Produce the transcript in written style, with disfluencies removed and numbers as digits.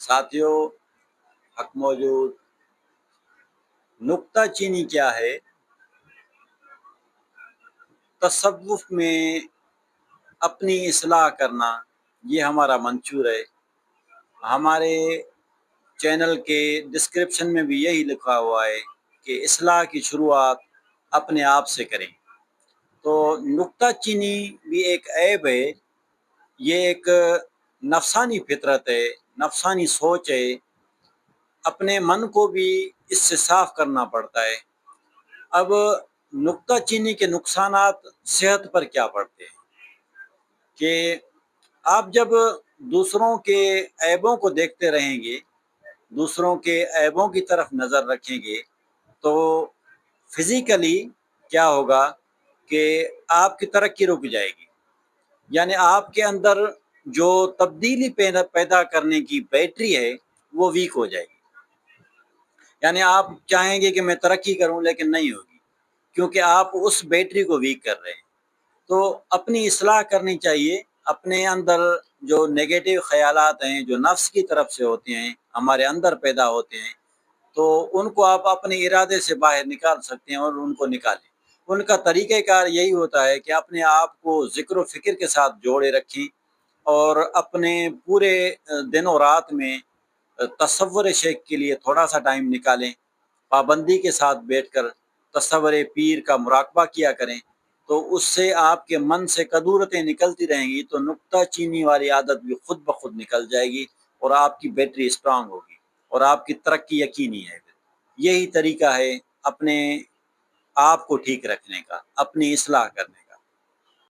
ساتھیوں، حق موجود نکتہ چینی کیا ہے؟ تصوف میں اپنی اصلاح کرنا یہ ہمارا منشور ہے۔ ہمارے چینل کے ڈسکرپشن میں بھی یہی لکھا ہوا ہے کہ اصلاح کی شروعات اپنے آپ سے کریں۔ تو نکتہ چینی بھی ایک عیب ہے، یہ ایک نفسانی فطرت ہے، نفسانی سوچ ہے۔ اپنے من کو بھی اس سے صاف کرنا پڑتا ہے۔ اب نکتہ چینی کے نقصانات صحت پر کیا پڑتے ہیں کہ آپ جب دوسروں کے عیبوں کو دیکھتے رہیں گے، دوسروں کے عیبوں کی طرف نظر رکھیں گے، تو فزیکلی کیا ہوگا کہ آپ کی ترقی رک جائے گی، یعنی آپ کے اندر جو تبدیلی پیدا کرنے کی بیٹری ہے وہ ویک ہو جائے گی۔ یعنی آپ چاہیں گے کہ میں ترقی کروں، لیکن نہیں ہوگی، کیونکہ آپ اس بیٹری کو ویک کر رہے ہیں۔ تو اپنی اصلاح کرنی چاہیے۔ اپنے اندر جو نیگیٹو خیالات ہیں، جو نفس کی طرف سے ہوتے ہیں، ہمارے اندر پیدا ہوتے ہیں، تو ان کو آپ اپنے ارادے سے باہر نکال سکتے ہیں اور ان کو نکالیں۔ ان کا طریقہ کار یہی ہوتا ہے کہ اپنے آپ کو ذکر و فکر کے ساتھ جوڑے رکھیں، اور اپنے پورے دن و رات میں تصور شیخ کے لیے تھوڑا سا ٹائم نکالیں، پابندی کے ساتھ بیٹھ کر تصور پیر کا مراقبہ کیا کریں، تو اس سے آپ کے من سے کدورتیں نکلتی رہیں گی، تو نکتہ چینی والی عادت بھی خود بخود نکل جائے گی، اور آپ کی بیٹری اسٹرانگ ہوگی، اور آپ کی ترقی یقینی ہے۔ یہی طریقہ ہے اپنے آپ کو ٹھیک رکھنے کا، اپنی اصلاح کرنے کا۔